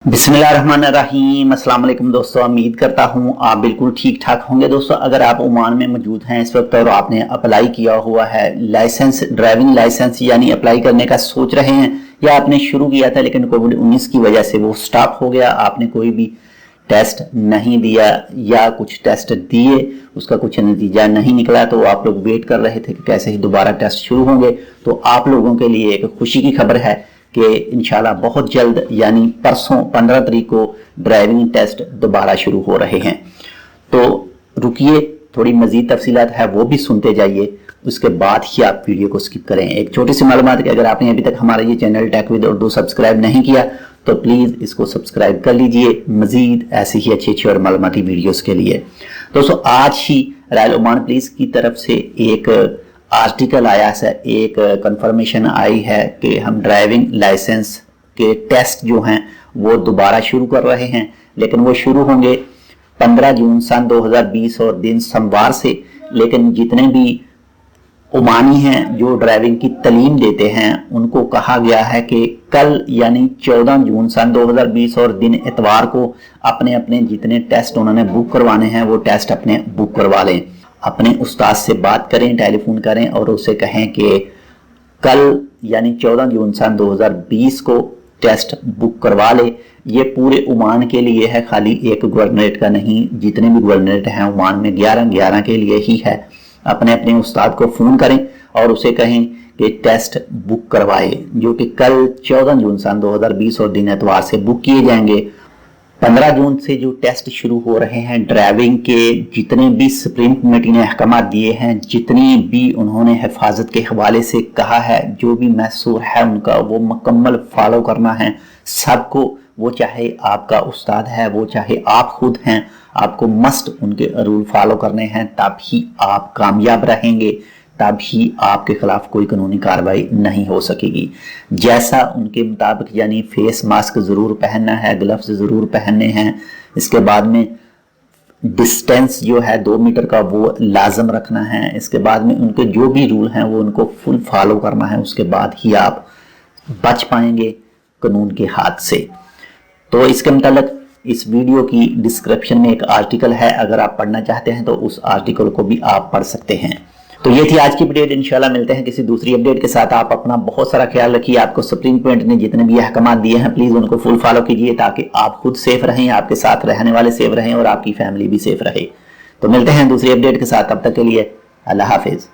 बिस्मिल्लाहिर्रहमानिर्रहीम। अस्सलाम वालेकुम दोस्तों, उम्मीद करता हूँ आप बिल्कुल ठीक ठाक होंगे। दोस्तों, अगर आप ओमान में मौजूद हैं इस वक्त और आपने अप्लाई किया हुआ है लाइसेंस, ड्राइविंग लाइसेंस यानी अप्लाई करने का सोच रहे हैं, या आपने शुरू किया था लेकिन कोविड-19 की वजह से वो स्टॉप हो गया, आपने कोई भी टेस्ट नहीं दिया या कुछ टेस्ट दिए उसका कुछ नतीजा नहीं निकला, तो आप लोग वेट कर रहे थे कि कैसे ही दोबारा टेस्ट शुरू होंगे, तो आप लोगों के लिए एक खुशी की खबर है कि इंशाल्लाह बहुत जल्द यानी परसों 15 तारीख को ड्राइविंग टेस्ट दोबारा शुरू हो रहे हैं। तो रुकिए, थोड़ी मजीद तफसीलात है वो भी सुनते जाइए, उसके बाद ही आप वीडियो को स्किप करें। एक छोटी सी मालूमात कि अगर आपने अभी तक हमारा ये channel tech with Urdu subscribe नहीं किया तो प्लीज़ इसको सब्सक्राइब कर लीजिए मजीद ऐसी ही अच्छी और मालूमाती वीडियोस के लिए। दोस्तों, आज ही रॉयल ओमान पुलिस की तरफ से एक आर्टिकल आया है, एक कंफर्मेशन आई है कि हम ड्राइविंग लाइसेंस के टेस्ट जो हैं वो दोबारा शुरू कर रहे हैं, लेकिन वो शुरू होंगे 15 जून सन 2020 और दिन सोमवार से। लेकिन जितने भी ओमानी हैं जो ड्राइविंग की तालीम देते हैं उनको कहा गया है कि कल यानी 14 जून सन 2020 और दिन इतवार को अपने अपने जितने टेस्ट उन्होंने बुक करवाने हैं वो टेस्ट अपने बुक करवा लें। अपने उस्ताद से बात करें, टेलीफोन करें और उसे कहें कि कल यानी 14 जून सन 2020 को टेस्ट बुक करवा ले। ये पूरे ओमान के लिए है, खाली एक गवर्नरेट का नहीं, जितने भी गवर्नरेट हैं ओमान में 11 के लिए ही है। अपने अपने उस्ताद को फ़ोन करें और उसे कहें कि टेस्ट बुक करवाए, जो कि कल 14 जून सन 2020 और दिन एतवार से बुक किए जाएंगे। 15 जून से जो टेस्ट शुरू हो रहे हैं ड्राइविंग के, जितने भी सुप्रीम कमेटी ने अहकाम दिए हैं, जितनी भी उन्होंने हिफाजत के हवाले से कहा है, जो भी मैसूर है उनका वो मुकम्मल फॉलो करना है सबको। वो चाहे आपका उस्ताद है, वो चाहे आप खुद हैं, आपको मस्ट उनके रूल फॉलो करने हैं, तभी आप कामयाब रहेंगे, तभी आपके खिलाफ कोई कानूनी कार्रवाई नहीं हो सकेगी। जैसा उनके मुताबिक यानी फेस मास्क ज़रूर पहनना है, ग्लव्स ज़रूर पहनने हैं, इसके बाद में डिस्टेंस जो है 2 मीटर का वो लाजम रखना है, इसके बाद में उनके जो भी रूल हैं वो उनको फुल फॉलो करना है, उसके बाद ही आप बच पाएंगे कानून के हाथ से। तो इसके मुताबिक इस वीडियो की डिस्क्रिप्शन में एक आर्टिकल है, अगर आप पढ़ना चाहते हैं तो उस आर्टिकल को भी आप पढ़ सकते हैं। तो ये थी आज की अपडेट, इंशाल्लाह मिलते हैं किसी दूसरी अपडेट के साथ। आप अपना बहुत सारा ख्याल रखिए। आपको सुप्रीम कोर्ट ने जितने भी अहकाम दिए हैं प्लीज उनको फुल फॉलो कीजिए, ताकि आप खुद सेफ रहें, आपके साथ रहने वाले सेफ रहें और आपकी फैमिली भी सेफ रहे। तो मिलते हैं दूसरी अपडेट के साथ, तब तक के लिए अल्लाह हाफिज।